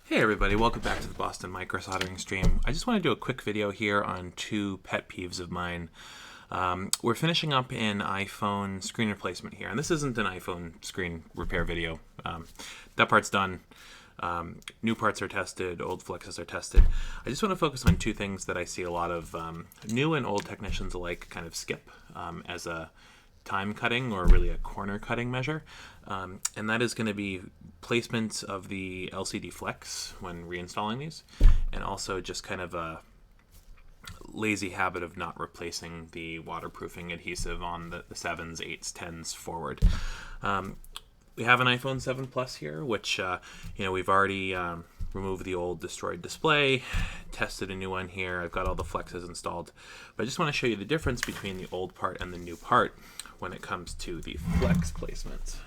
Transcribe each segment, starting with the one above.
Hey everybody, welcome back to the Boston Micro Soldering stream. I just want to do a quick video here on two pet peeves of mine. We're finishing up an iPhone screen replacement here, and this isn't an iPhone screen repair video. That part's done. New parts are tested, old flexes are tested. I just want to focus on two things that I see a lot of new and old technicians alike kind of skip as a time cutting or really a corner cutting measure, and that is going to be placement of the LCD flex when reinstalling these, and also just kind of a lazy habit of not replacing the waterproofing adhesive on the 7s, 8s, 10s forward. We have an iPhone 7 Plus here, which we've already removed the old destroyed display, tested a new one here. I've got all the flexes installed, but I just want to show you the difference between the old part and the new part when it comes to the flex placement.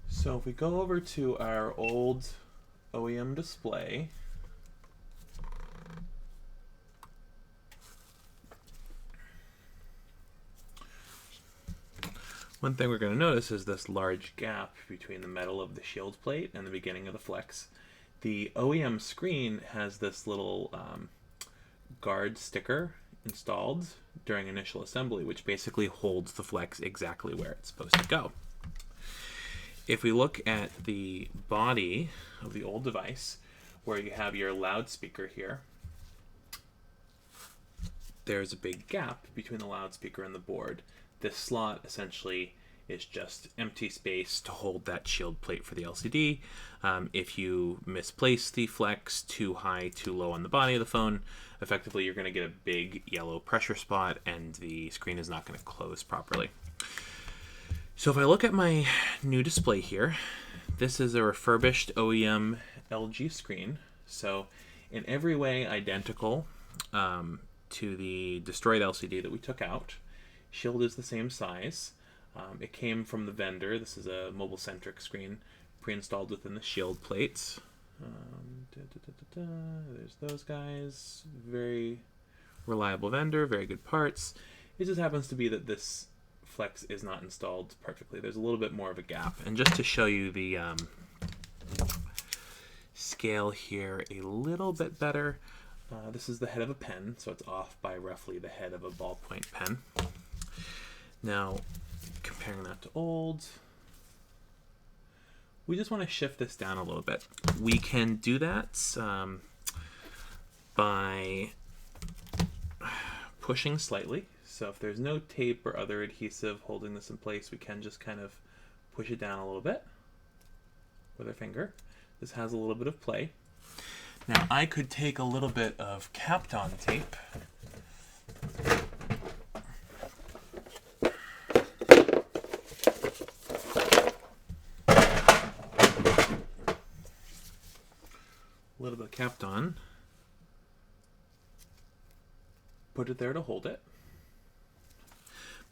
So if we go over to our old OEM display, one thing we're going to notice is this large gap between the metal of the shield plate and the beginning of the flex. The OEM screen has this little guard sticker installed during initial assembly, which basically holds the flex exactly where it's supposed to go. If we look at the body of the old device, where you have your loudspeaker here, there's a big gap between the loudspeaker and the board. This slot essentially is just empty space to hold that shield plate for the LCD. If you misplace the flex too high, too low on the body of the phone, effectively you're going to get a big yellow pressure spot and the screen is not going to close properly. So if I look at my new display here, this is a refurbished OEM LG screen. So in every way identical to the destroyed LCD that we took out. Shield is the same size. It came from the vendor. This is a mobile-centric screen pre-installed within the shield plates. There's those guys. Very reliable vendor, very good parts. It just happens to be that this flex is not installed perfectly. There's a little bit more of a gap. And just to show you the scale here a little bit better, this is the head of a pen, so it's off by roughly the head of a ballpoint pen. Now, comparing that to old, we just want to shift this down a little bit. We can do that by pushing slightly. So if there's no tape or other adhesive holding this in place, we can just kind of push it down a little bit with our finger. This has a little bit of play. Now, I could take a little bit of Kapton tape Kapton, put it there to hold it.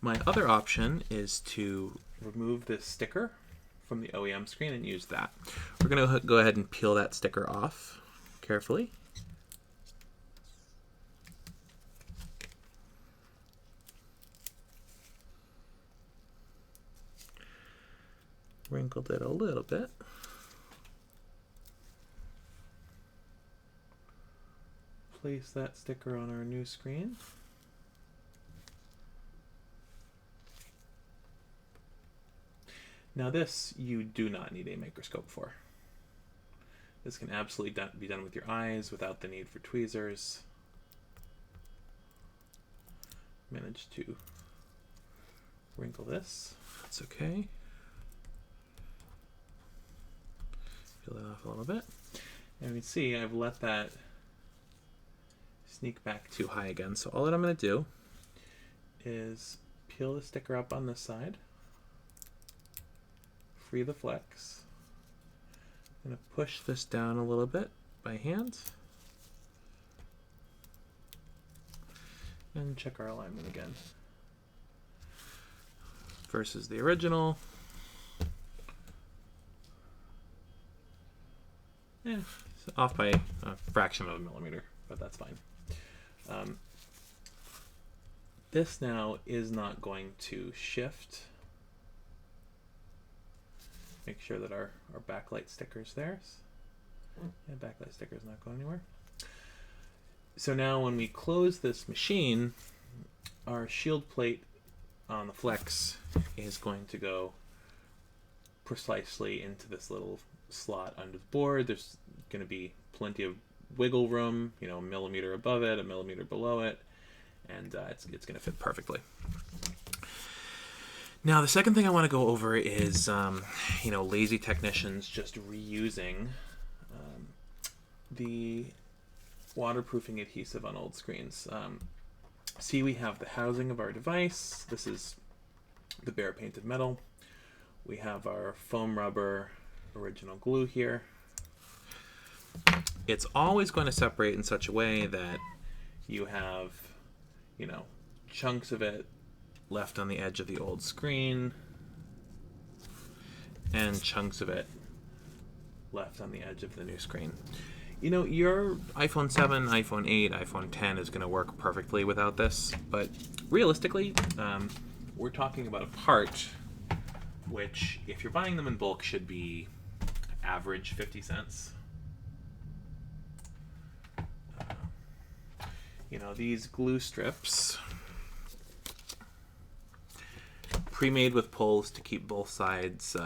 My other option is to remove this sticker from the OEM screen and use that. We're going to go ahead and peel that sticker off carefully. Wrinkled it a little bit. Place that sticker on our new screen. Now this you do not need a microscope for. This can absolutely be done with your eyes without the need for tweezers. Managed to wrinkle this. That's okay. Peel that off a little bit. And we can see I've let that sneak back too high again. So all that I'm going to do is peel the sticker up on this side, free the flex. I'm going to push this down a little bit by hand and check our alignment again versus the original. Yeah, it's off by a fraction of a millimeter, but that's fine. this now is not going to shift. Make sure that our backlight sticker's there. Yeah, backlight sticker's not going anywhere. So now when we close this machine, our shield plate on the flex is going to go precisely into this little slot under the board. There's going to be plenty of wiggle room, you know, a millimeter above it, a millimeter below it, and it's going to fit perfectly. Now, the second thing I want to go over is, you know, lazy technicians just reusing the waterproofing adhesive on old screens. See, we have the housing of our device. This is the bare painted metal. We have our foam rubber original glue here. It's always going to separate in such a way that you have, you know, chunks of it left on the edge of the old screen and chunks of it left on the edge of the new screen. You know, your iPhone 7, iPhone 8, iPhone 10 is going to work perfectly without this, but realistically, we're talking about a part which, if you're buying them in bulk, should be average 50 cents. You know, these glue strips, pre-made with pulls to keep both sides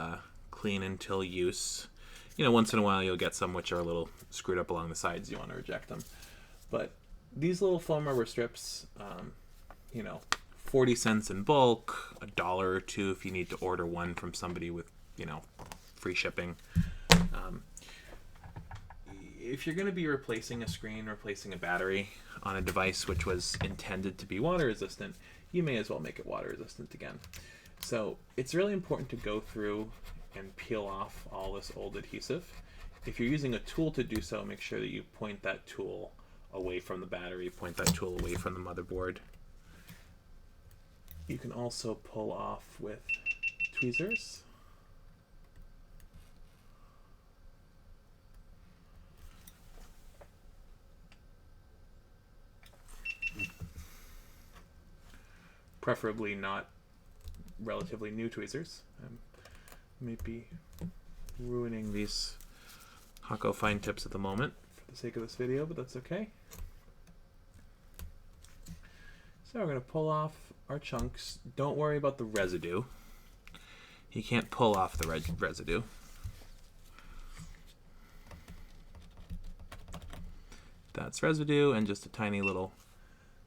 clean until use. You know, once in a while you'll get some which are a little screwed up along the sides. You want to reject them. But these little foam rubber strips, you know, 40 cents in bulk, $1 or $2 if you need to order one from somebody with, you know, free shipping. If you're going to be replacing a screen, replacing a battery on a device which was intended to be water resistant, you may as well make it water resistant again. So it's really important to go through and peel off all this old adhesive. If you're using a tool to do so, make sure that you point that tool away from the battery, point that tool away from the motherboard. You can also pull off with tweezers. Preferably not relatively new tweezers. Might be ruining these Hako fine tips at the moment for the sake of this video, but that's okay. So we're going to pull off our chunks. Don't worry about the residue. You can't pull off the residue. That's residue and just a tiny little,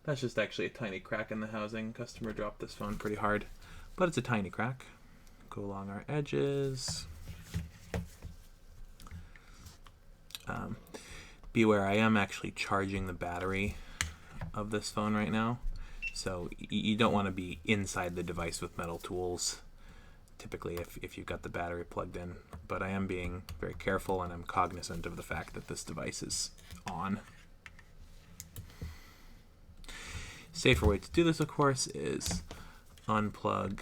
that's just actually a tiny crack in the housing. Customer dropped this phone pretty hard, but it's a tiny crack. Go along our edges. Beware, I am actually charging the battery of this phone right now, so you don't want to be inside the device with metal tools, typically if you've got the battery plugged in, but I am being very careful and I'm cognizant of the fact that this device is on. Safer way to do this, of course, is unplug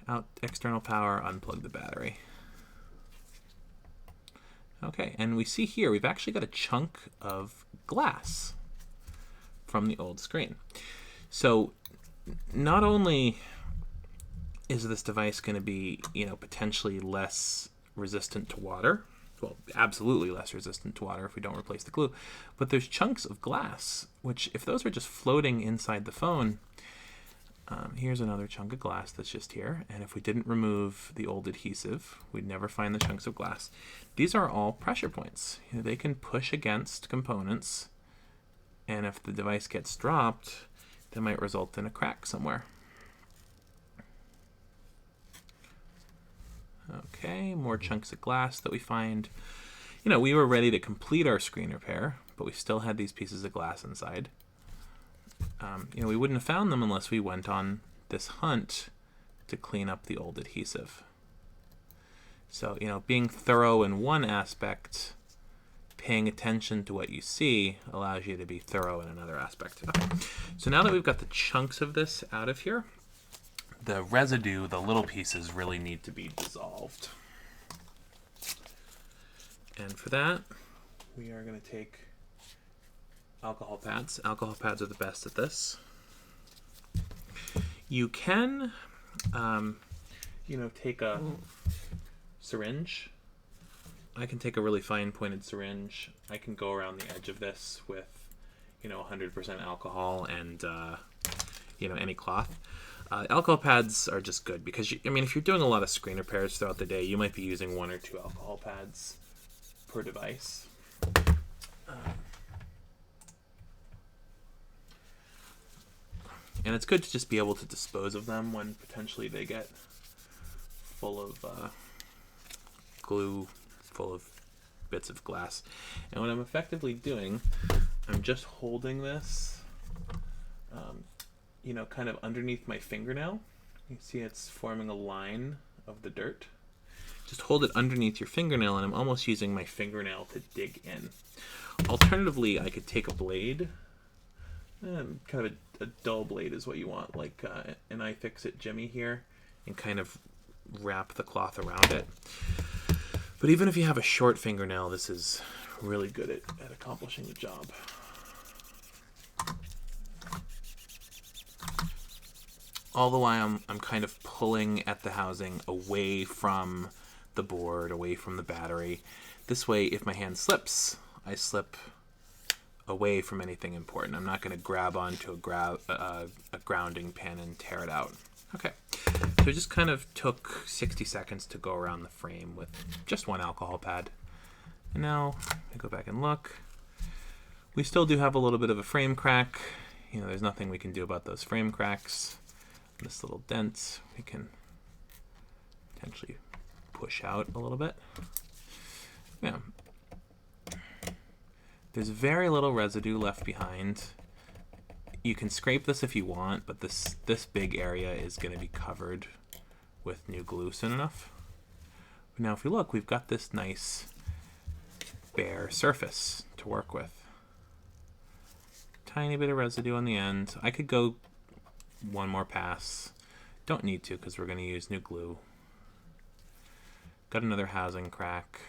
out external power, unplug the battery. Okay, and we see here we've actually got a chunk of glass from the old screen. So not only is this device going to be, you know, potentially less resistant to water, well, absolutely less resistant to water if we don't replace the glue, but there's chunks of glass, which if those were just floating inside the phone, here's another chunk of glass that's just here, and if we didn't remove the old adhesive, we'd never find the chunks of glass. These are all pressure points. You know, they can push against components, and if the device gets dropped, that might result in a crack somewhere. Okay, more chunks of glass that we find. You know, we were ready to complete our screen repair, but we still had these pieces of glass inside. You know, we wouldn't have found them unless we went on this hunt to clean up the old adhesive. So, you know, being thorough in one aspect, paying attention to what you see allows you to be thorough in another aspect. Okay. So now that we've got the chunks of this out of here, the residue, the little pieces, really need to be dissolved. And for that, we are going to take alcohol pads. Alcohol pads are the best at this. You can, take a syringe. I can take a really fine pointed syringe. I can go around the edge of this with, 100% alcohol and, any cloth. Alcohol pads are just good because, if you're doing a lot of screen repairs throughout the day, you might be using 1 or 2 alcohol pads per device. And it's good to just be able to dispose of them when potentially they get full of glue, full of bits of glass. And what I'm effectively doing, I'm just holding this, kind of underneath my fingernail. You see it's forming a line of the dirt. Just hold it underneath your fingernail, and I'm almost using my fingernail to dig in. Alternatively, I could take a blade. Kind of a dull blade is what you want, like an iFixit Jimmy here, and kind of wrap the cloth around it. But even if you have a short fingernail, this is really good at accomplishing the job. All the while I'm kind of pulling at the housing away from the board, away from the battery. This way, if my hand slips, I slip away from anything important. I'm not going to grab onto a grounding pin and tear it out. Okay, so I just kind of took 60 seconds to go around the frame with just 1 alcohol pad. And now I go back and look. We still do have a little bit of a frame crack. There's nothing we can do about those frame cracks. This little dent we can potentially push out a little bit. Yeah. There's very little residue left behind. You can scrape this if you want, but this big area is going to be covered with new glue soon enough. But now if we look, we've got this nice bare surface to work with. Tiny bit of residue on the end. I could go 1 more pass. Don't need to because we're going to use new glue. Got another housing crack.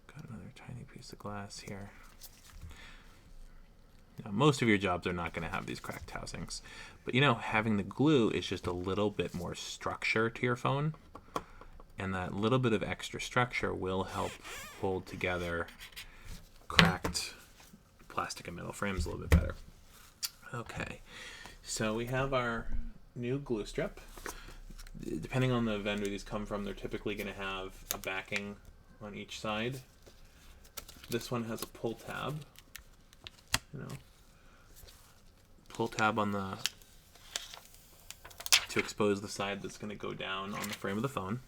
Got another tiny piece of glass here. Now, most of your jobs are not going to have these cracked housings, but having the glue is just a little bit more structure to your phone, and that little bit of extra structure will help hold together cracked plastic and metal frames a little bit better. Okay, so we have our new glue strip. Depending on the vendor these come from, they're typically going to have a backing on each side. This one has a pull tab. Pull tab on to expose the side that's going to go down on the frame of the phone.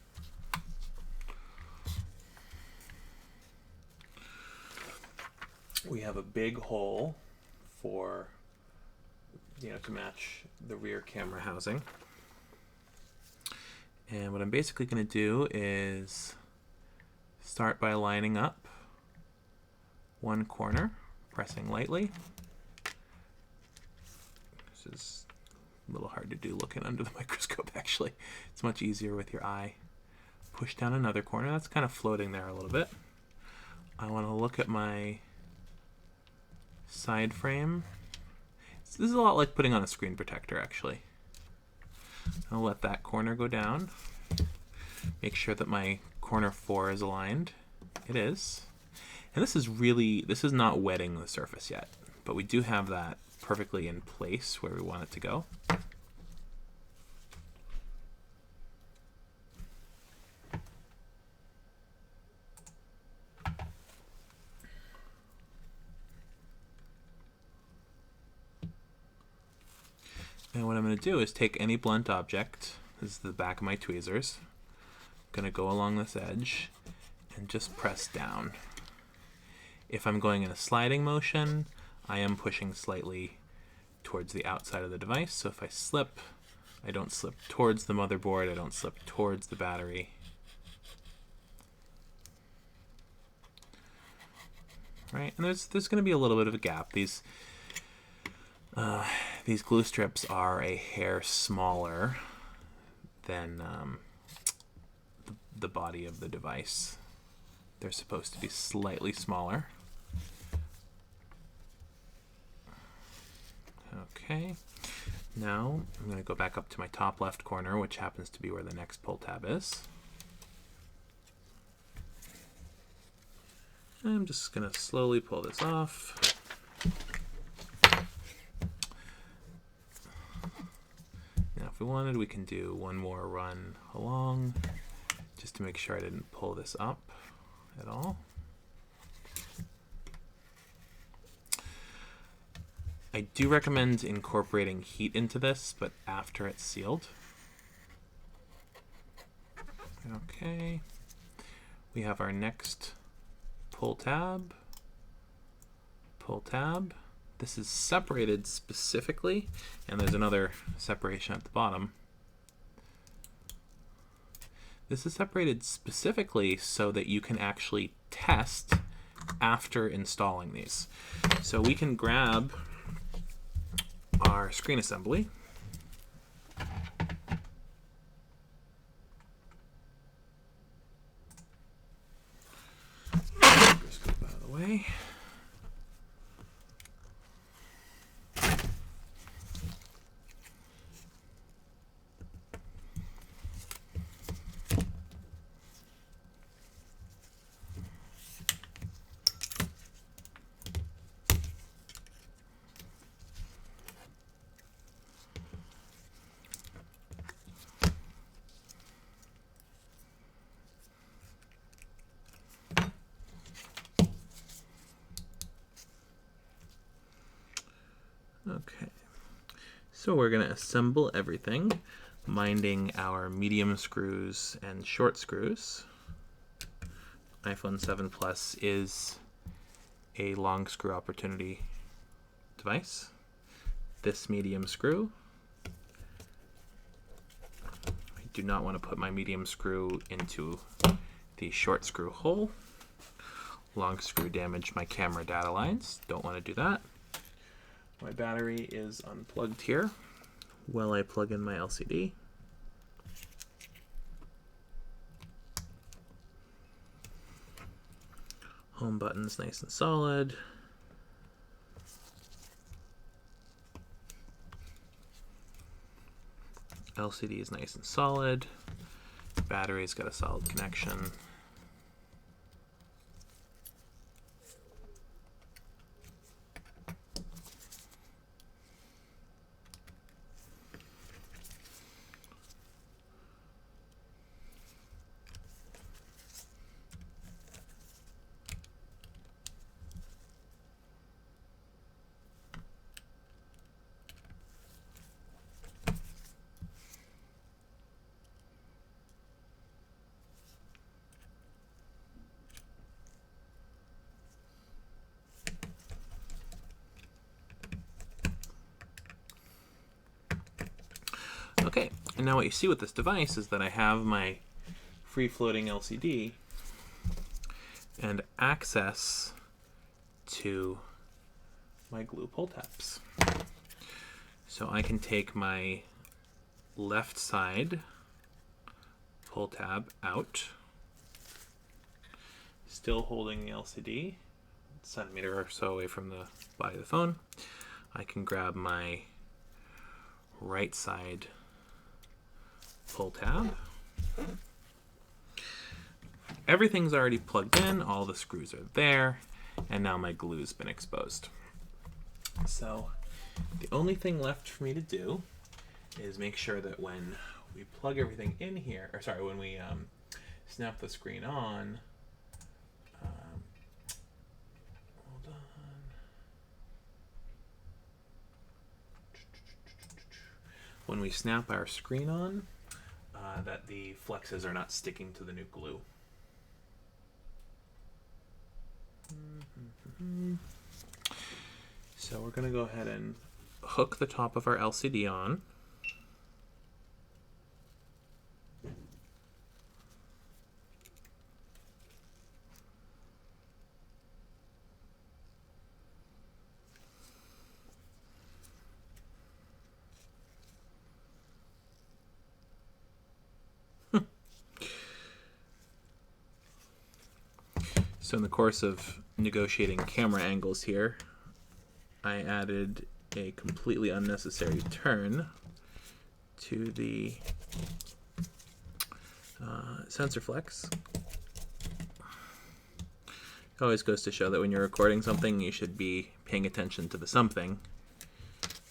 We have a big hole for to match the rear camera housing. And what I'm basically going to do is start by lining up 1 corner, pressing lightly. This is a little hard to do looking under the microscope, actually. It's much easier with your eye. Push down another corner. That's kind of floating there a little bit. I want to look at my side frame. This is a lot like putting on a screen protector, actually. I'll let that corner go down. Make sure that my corner 4 is aligned. It is. And this is not wetting the surface yet, but we do have that perfectly in place where we want it to go. And what I'm going to do is take any blunt object, this is the back of my tweezers, I'm going to go along this edge and just press down. If I'm going in a sliding motion, I am pushing slightly towards the outside of the device, so if I slip, I don't slip towards the motherboard, I don't slip towards the battery. Right, and there's going to be a little bit of a gap. These glue strips are a hair smaller than the body of the device. They're supposed to be slightly smaller. Okay, Now I'm going to go back up to my top left corner, which happens to be where the next pull tab is. I'm just going to slowly pull this off. Now if we wanted, we can do one more run along just to make sure I didn't pull this up at all. I do recommend incorporating heat into this, but after it's sealed. Okay, we have our next pull tab. This is separated specifically, and there's another separation at the bottom. This is separated specifically so that you can actually test after installing these. So we can grab our screen assembly. Scoop out of the way. Okay, so we're going to assemble everything, minding our medium screws and short screws. iPhone 7 Plus is a long screw opportunity device. This medium screw, I do not want to put my medium screw into the short screw hole. Long screw damaged my camera data lines, don't want to do that. My battery is unplugged here while I plug in my LCD. Home button's nice and solid. LCD is nice and solid. Battery's got a solid connection. Okay, and now what you see with this device is that I have my free-floating LCD and access to my glue pull tabs. So I can take my left side pull tab out, still holding the LCD, a centimeter or so away from the body of the phone. I can grab my right side pull tab. Everything's already plugged in, all the screws are there, and now my glue's been exposed. So the only thing left for me to do is make sure that when we plug everything in here, or sorry, when we snap the screen on, hold on. When we snap our screen on, that the flexes are not sticking to the new glue. So we're going to go ahead and hook the top of our LCD on. So in the course of negotiating camera angles here, I added a completely unnecessary turn to the sensor flex. It always goes to show that when you're recording something, you should be paying attention to the something.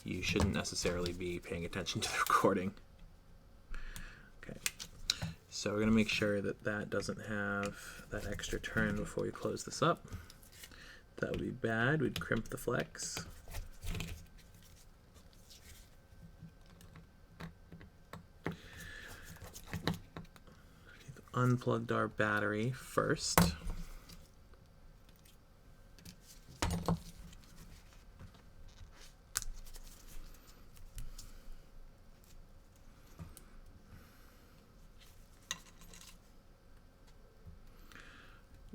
You shouldn't necessarily be paying attention to the recording. Okay, so we're going to make sure that that doesn't have that extra turn before we close this up. That would be bad. We'd crimp the flex. We've unplugged our battery first.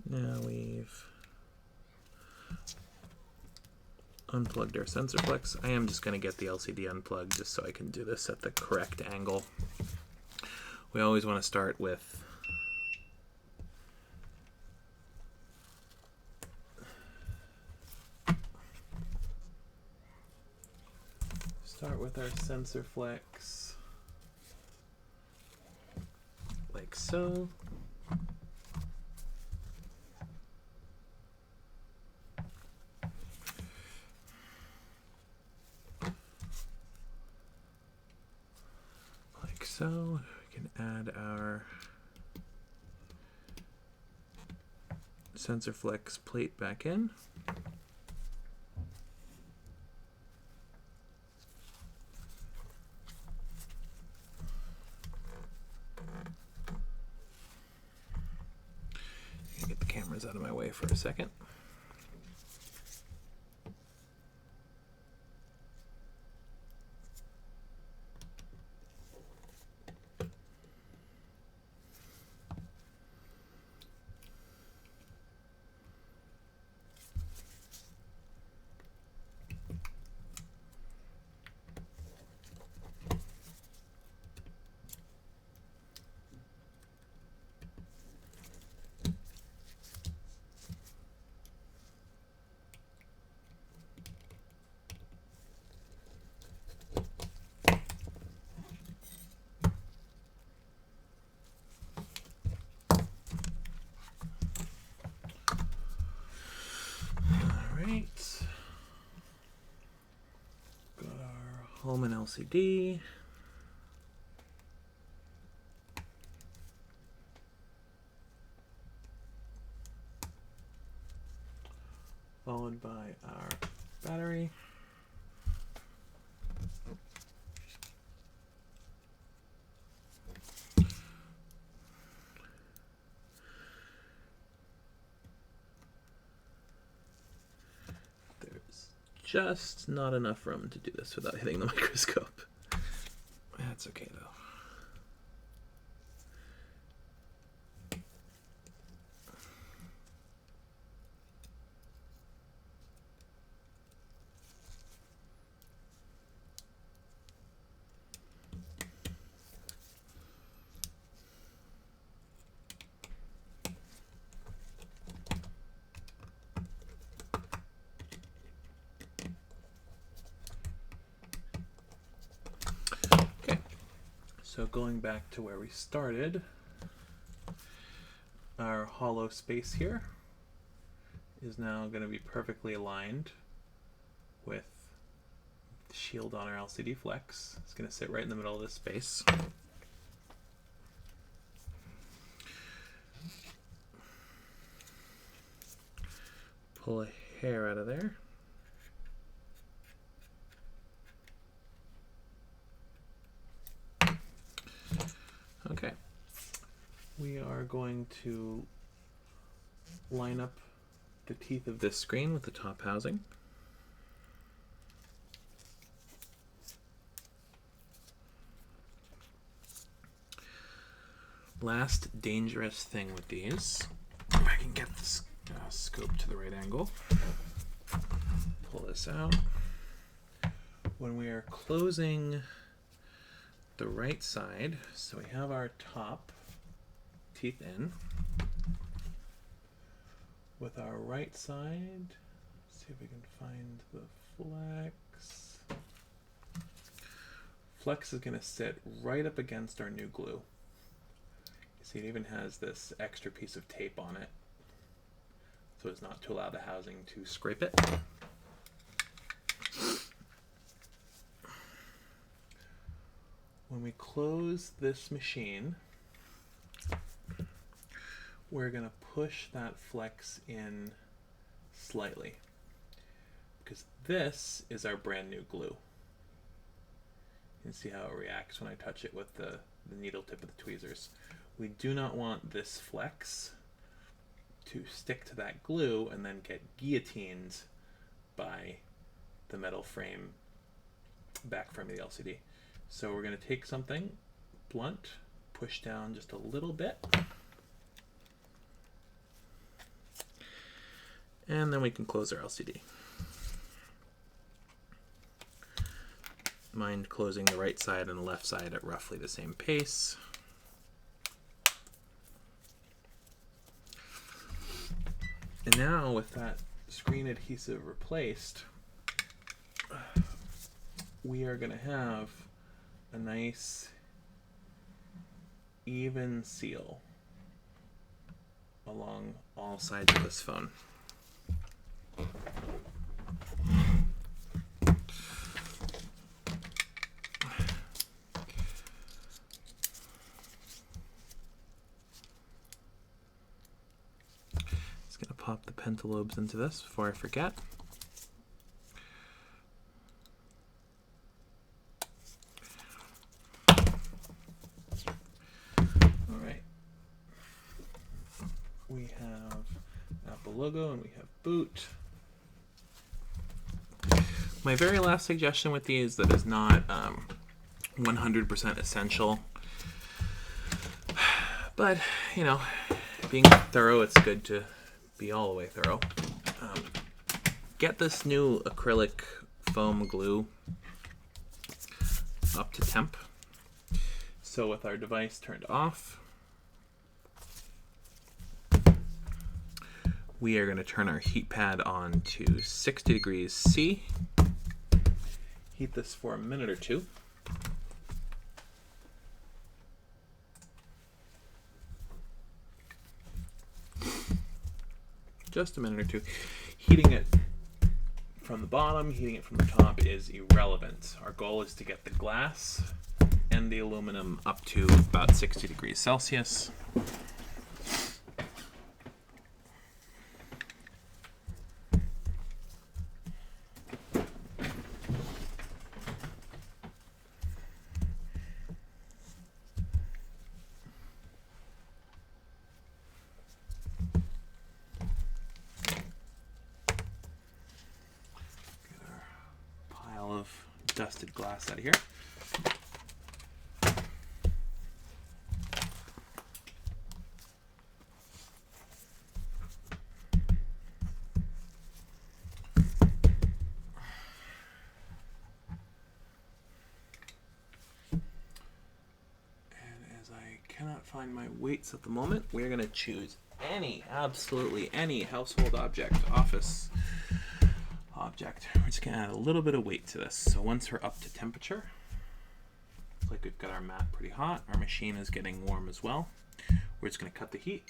Now we've unplugged our sensor flex. I am just going to get the LCD unplugged just so I can do this at the correct angle. We always want to start with our sensor flex like so. So we can add our sensor flex plate back in. Get the cameras out of my way for a second. Got our home and LCD. Followed by our battery. Just not enough room to do this without hitting the microscope. That's okay though. So going back to where we started, our hollow space here is now going to be perfectly aligned with the shield on our LCD flex. It's going to sit right in the middle of this space. Pull a hair out of there. Okay, we are going to line up the teeth of this screen with the top housing. Last dangerous thing with these, if I can get this scope to the right angle, pull this out. When we are closing the right side, so we have our top teeth in. With our right side, see if we can find the flex. flex is going to sit right up against our new glue. You see it even has this extra piece of tape on it, so as not to allow the housing to scrape it. When we close this machine, we're going to push that flex in slightly, because this is our brand new glue. You can see how it reacts when I touch it with the needle tip of the tweezers. We do not want this flex to stick to that glue and then get guillotined by the metal frame, back frame of the LCD. So we're going to take something blunt, push down just a little bit, and then we can close our LCD. Mind closing the right side and the left side at roughly the same pace. And now with that screen adhesive replaced, we are going to have a nice even seal along all sides of this phone. Pop the pentalobes into this before I forget. All right. We have Apple logo and we have boot. My very last suggestion with these that is not 100% essential, but you know, being thorough, it's good to be all the way thorough. Get this new acrylic foam glue up to temp. So with our device turned off, we are going to turn our heat pad on to 60 degrees C. Heat this for a minute or two. Just a minute or two. Heating it from the bottom, heating it from the top is irrelevant. Our goal is to get the glass and the aluminum up to about 60 degrees Celsius. Of dusted glass out of here. And as I cannot find my weights at the moment, we're going to choose absolutely any household object, office object. We're just going to add a little bit of weight to this. So once we're up to temperature, looks like we've got our mat pretty hot. Our machine is getting warm as well. We're just going to cut the heat.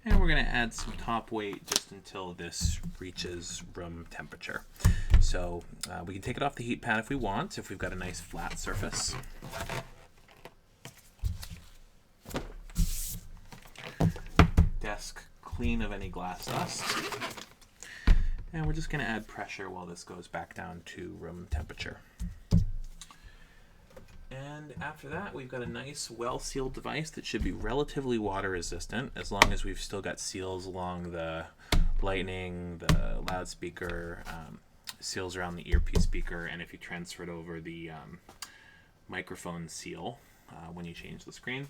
And we're going to add some top weight just until this reaches room temperature. So we can take it off the heat pad if we want, if we've got a nice flat surface. Desk clean of any glass dust. And we're just going to add pressure while this goes back down to room temperature. And after that, we've got a nice well-sealed device that should be relatively water resistant, as long as we've still got seals along the lightning, the loudspeaker, seals around the earpiece speaker, and if you transferred over the microphone seal when you change the screen.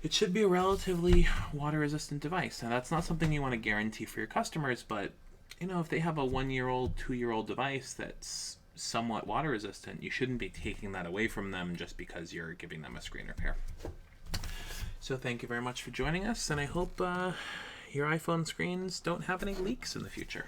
It should be a relatively water-resistant device. Now, that's not something you want to guarantee for your customers, but you know, if they have a 1-year-old, 2-year-old device that's somewhat water-resistant, you shouldn't be taking that away from them just because you're giving them a screen repair. So thank you very much for joining us, and I hope your iPhone screens don't have any leaks in the future.